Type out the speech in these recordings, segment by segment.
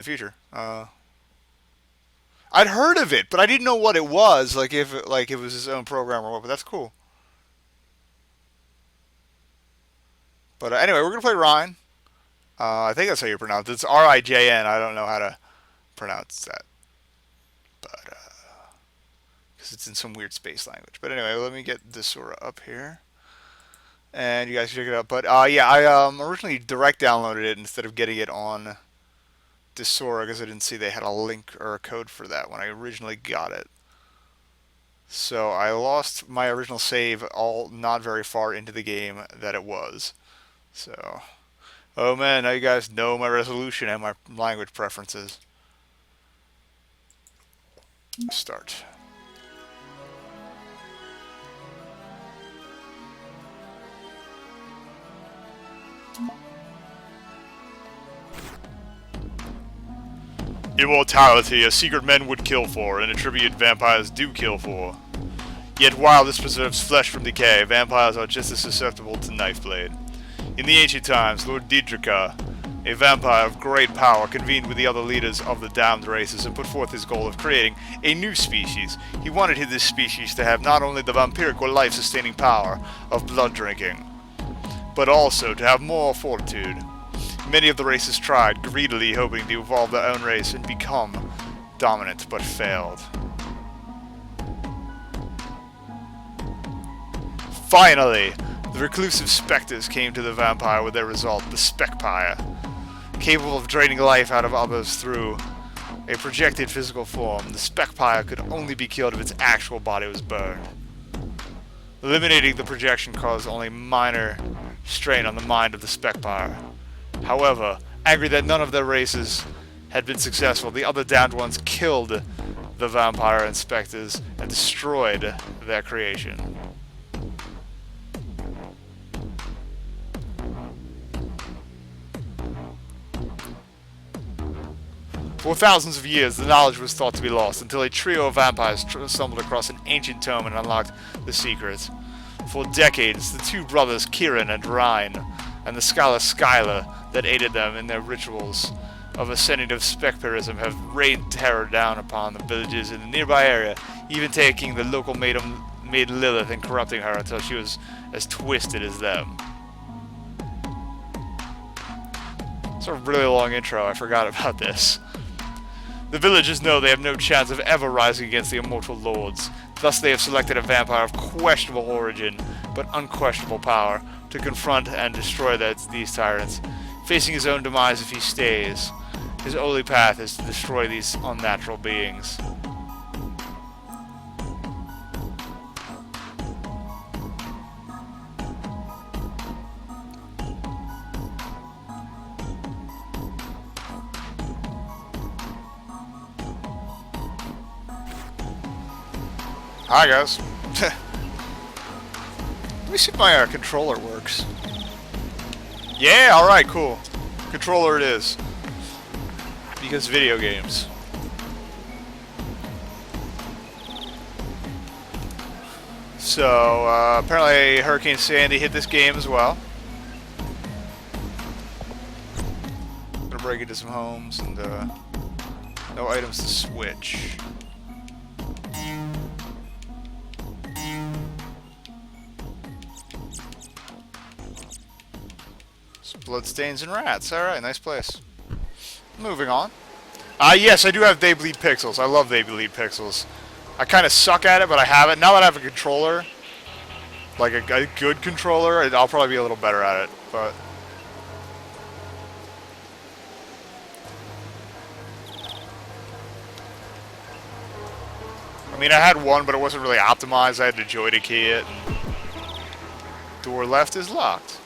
the future. I'd heard of it, but I didn't know what it was. Like if it was his own program or what. But that's cool. But anyway, we're gonna play Ryan. I think that's how you pronounce it. It's Rijn. I don't know how to pronounce that, but because it's in some weird space language. But anyway, let me get this Sora up here, and you guys can check it out. But yeah, I originally direct downloaded it instead of getting it on Sora because I didn't see they had a link or a code for that when I originally got it. So I lost my original save all not very far into the game that it was. So, oh man, now you guys know my resolution and my language preferences. Start. Immortality, a secret men would kill for, and a tribute vampires do kill for. Yet while this preserves flesh from decay, vampires are just as susceptible to knife blade. In the ancient times, Lord Didrika, a vampire of great power, convened with the other leaders of the damned races and put forth his goal of creating a new species. He wanted this species to have not only the vampiric or life-sustaining power of blood drinking, but also to have moral fortitude. Many of the races tried, greedily hoping to evolve their own race and become dominant, but failed. Finally, the reclusive specters came to the vampire with their result, the Specpire. Capable of draining life out of others through a projected physical form, the Specpire could only be killed if its actual body was burned. Eliminating the projection caused only minor strain on the mind of the Specpire. However, angry that none of their races had been successful, the other damned ones killed the vampire inspectors and destroyed their creation. For thousands of years, the knowledge was thought to be lost, until a trio of vampires stumbled across an ancient tome and unlocked the secret. For decades, the two brothers, Kieran and Ryan, and the scholar Skylar that aided them in their rituals of ascending of specpirism have rained terror down upon the villages in the nearby area, even taking the local maid Lilith and corrupting her until she was as twisted as them. It's a really long intro, I forgot about this. The villagers know they have no chance of ever rising against the immortal lords. Thus they have selected a vampire of questionable origin, but unquestionable power, to confront and destroy these tyrants, facing his own demise if he stays. His only path is to destroy these unnatural beings. Hi guys. Let me see if my controller works. Yeah, alright, cool. Controller it is. Because video games. So, apparently Hurricane Sandy hit this game as well. Gonna break into some homes and no items to switch. Bloodstains and rats. Alright, nice place. Moving on. Yes, I do have They Bleed Pixels. I love They Bleed Pixels. I kind of suck at it, but I have it. Now that I have a controller, like a good controller, I'll probably be a little better at it, but... I mean, I had one, but it wasn't really optimized. I had to joy to key it. And door left is locked.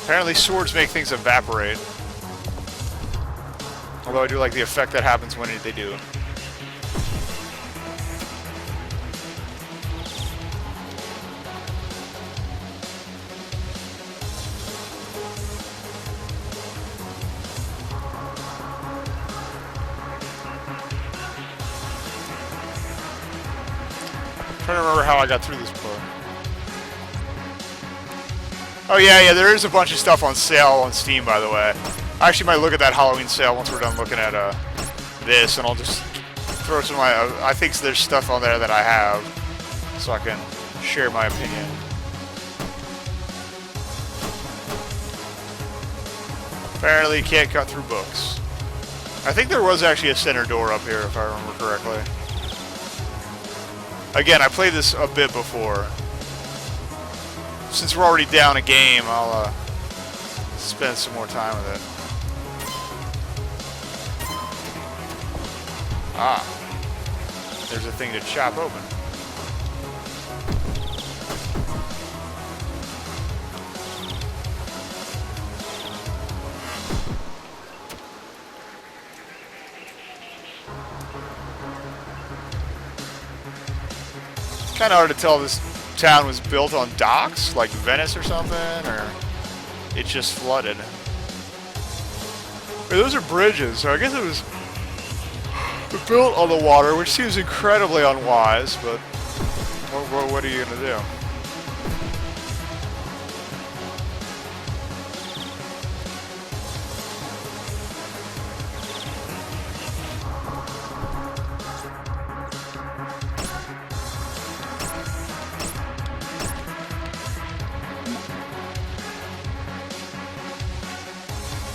Apparently swords make things evaporate. Although I do like the effect that happens when they do. trying to remember how I got through this part. Oh yeah, there is a bunch of stuff on sale on Steam, by the way. I actually might look at that Halloween sale once we're done looking at this, and I'll just throw some of my... I think there's stuff on there that I have, so I can share my opinion. Apparently you can't cut through books. I think there was actually a center door up here, if I remember correctly. Again, I played this a bit before. Since we're already down a game, I'll spend some more time with it. Ah. There's a thing to chop open. It's kind of hard to tell if this town was built on docks, like Venice or something, or it just flooded. Wait, those are bridges, so I guess it was built on the water, which seems incredibly unwise, but what are you going to do?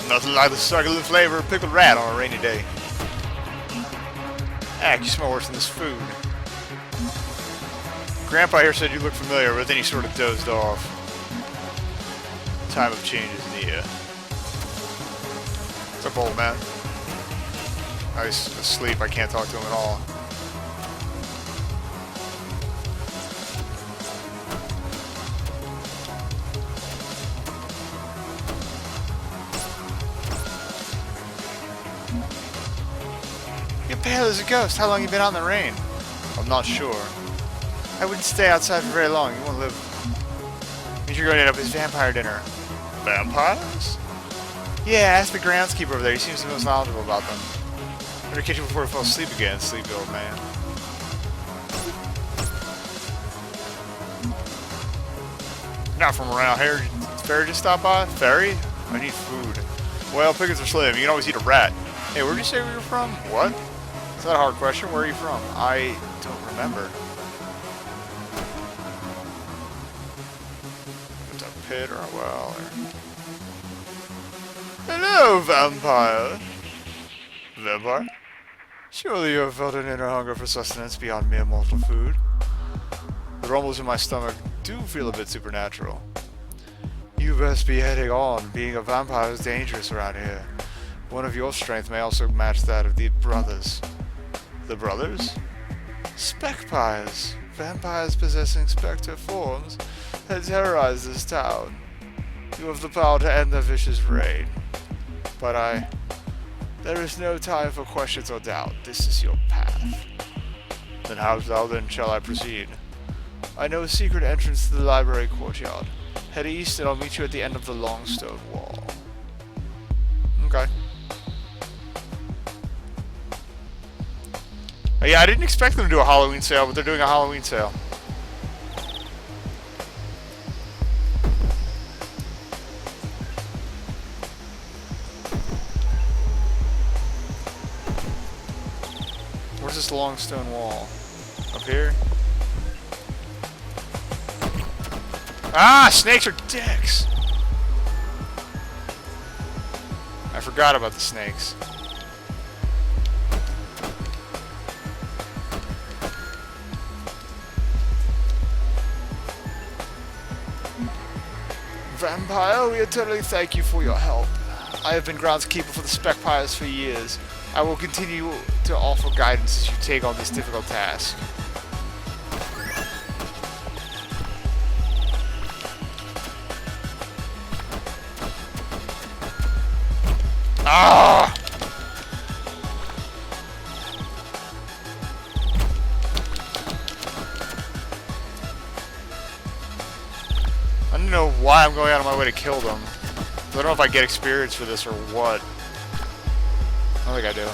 Nothing like the succulent flavor of pickled rat on a rainy day. Heck, you smell worse than this food. Grandpa here said you look familiar, but then he sort of dozed off. Time of change is near. What's up, old man? Oh, he's asleep. I can't talk to him at all. You're pale as a ghost. How long have you been out in the rain? I'm not sure. I wouldn't stay outside for very long. You won't live. Means you're going to end up at his vampire dinner. Vampires? Yeah, ask the groundskeeper over there. He seems the most knowledgeable about them. Better catch you before you fall asleep again, sleepy old man. Not from around here. Ferry just stopped by? Ferry? I need food. Well, pickings are slim. You can always eat a rat. Hey, where'd you say we were from? What? Is that a hard question? Where are you from? I don't remember. It's a pit or a well or... Hello, vampire. Vampire? Surely you have felt an inner hunger for sustenance beyond mere mortal food. The rumbles in my stomach do feel a bit supernatural. You best be heading on. Being a vampire is dangerous around here. One of your strength may also match that of the brothers. The brothers? Specpires. Vampires possessing spectre forms that terrorize this town. You have the power to end their vicious reign. But there is no time for questions or doubt. This is your path. Then how then shall I proceed? I know a secret entrance to the library courtyard. Head east and I'll meet you at the end of the long stone wall. Okay. Yeah, I didn't expect them to do a Halloween sale, but they're doing a Halloween sale. Where's this long stone wall? Up here? Ah, snakes are dicks! I forgot about the snakes. Vampire, we eternally thank you for your help. I have been groundskeeper for the Specpires for years. I will continue to offer guidance as you take on this difficult task. Ah! I don't know why I'm going out of my way to kill them. I don't know if I get experience for this or what. I don't think I do.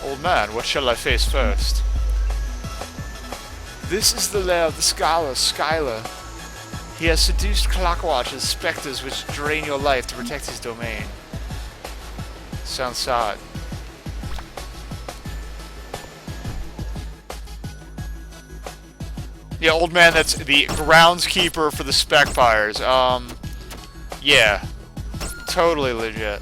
Old man, what shall I face first? This is the lair of the scholar, Skylar. He has seduced Clockwatchers, specters which drain your life to protect his domain. Sounds sad. Yeah, old man, that's the groundskeeper for the Specpires. Yeah. Totally legit.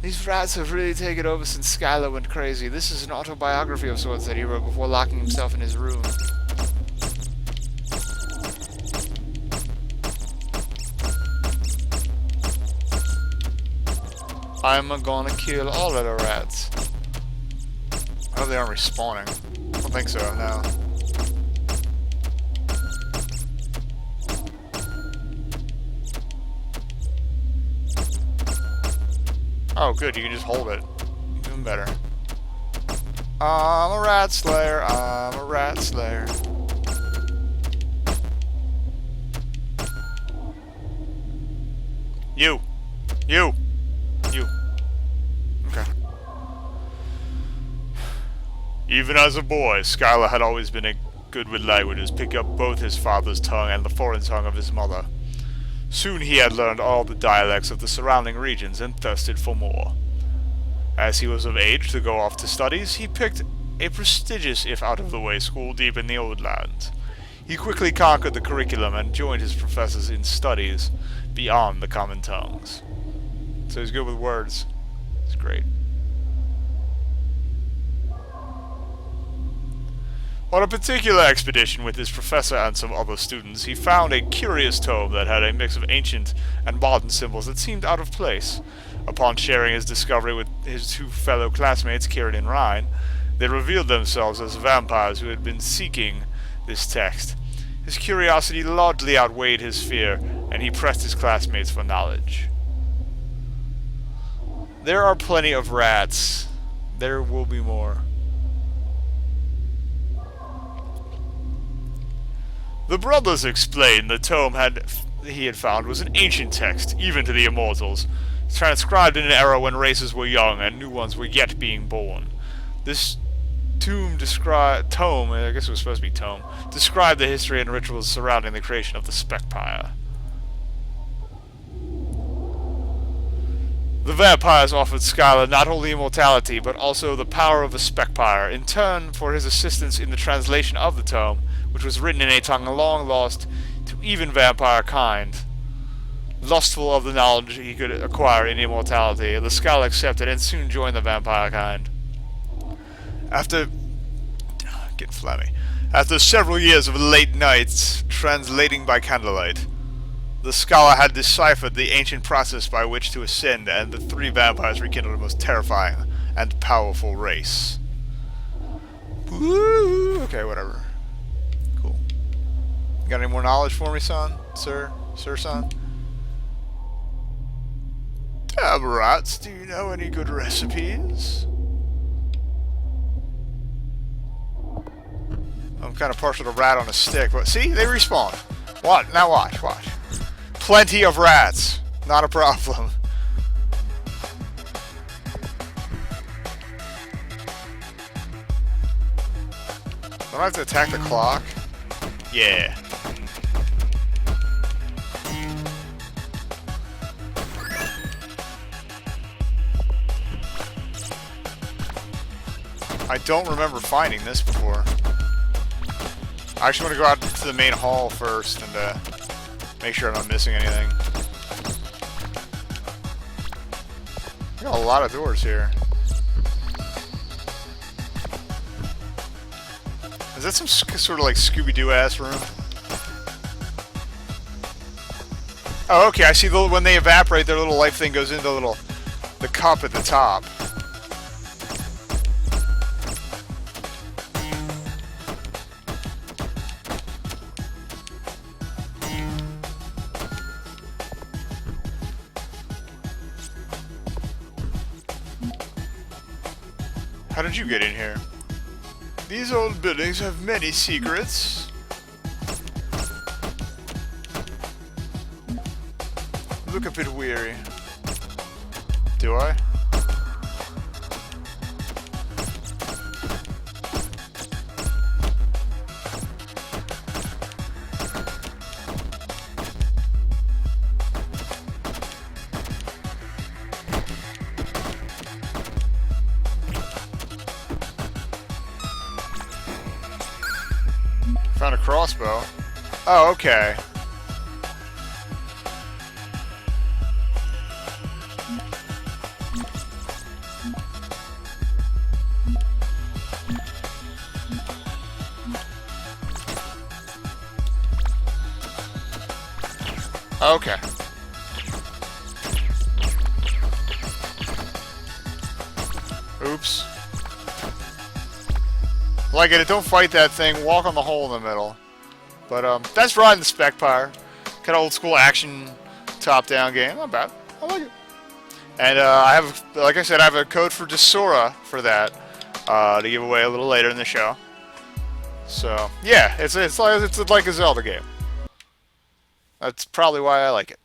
These rats have really taken over since Skylar went crazy. This is an autobiography of sorts that he wrote before locking himself in his room. I'm gonna kill all of the rats. I hope they aren't respawning. I don't think so, no. Oh, good, you can just hold it. Even better. I'm a rat slayer, I'm a rat slayer. You! You! You. Okay. Even as a boy, Skylar had always been good with languages, picking up both his father's tongue and the foreign tongue of his mother. Soon he had learned all the dialects of the surrounding regions and thirsted for more. As he was of age to go off to studies, he picked a prestigious if out-of-the-way school deep in the old lands. He quickly conquered the curriculum and joined his professors in studies beyond the common tongues. So he's good with words. It's great. On a particular expedition with his professor and some other students, he found a curious tome that had a mix of ancient and modern symbols that seemed out of place. Upon sharing his discovery with his two fellow classmates, Kieran and Ryan, they revealed themselves as vampires who had been seeking this text. His curiosity largely outweighed his fear, and he pressed his classmates for knowledge. There are plenty of rats. There will be more. The brothers explained the tome he had found was an ancient text, even to the immortals, transcribed in an era when races were young and new ones were yet being born. This tome, I guess it was supposed to be tome, described the history and rituals surrounding the creation of the Specpire. The vampires offered Skylar not only immortality, but also the power of a Specpire, in turn for his assistance in the translation of the tome, which was written in a tongue long lost to even vampire kind. Lustful of the knowledge he could acquire in immortality, the Skylar accepted and soon joined the vampire kind. After several years of late nights translating by candlelight, the scholar had deciphered the ancient process by which to ascend, and the three vampires rekindled a most terrifying and powerful race. Woo! Okay, whatever. Cool. You got any more knowledge for me, son? Sir, son? Damn rats, do you know any good recipes? I'm kind of partial to rat on a stick, but see, they respawn. What? Now watch. Plenty of rats. Not a problem. Don't I have to attack the clock? Yeah. I don't remember finding this before. I actually want to go out to the main hall first and make sure I'm not missing anything. Got a lot of doors here. Is that some sort of like Scooby-Doo ass room? Oh, okay. I see when they evaporate, their little life thing goes into the cup at the top. How did you get in here? These old buildings have many secrets. look a bit weary. Do I? Found a crossbow. Oh, okay. Okay. Oops. Like it, don't fight that thing, walk on the hole in the middle. But, that's riding the Specpire. Kind of old school action top-down game. Not bad. I like it. And, I have, like I said, I have a code for Desora for that, to give away a little later in the show. So, yeah, it's like a Zelda game. That's probably why I like it.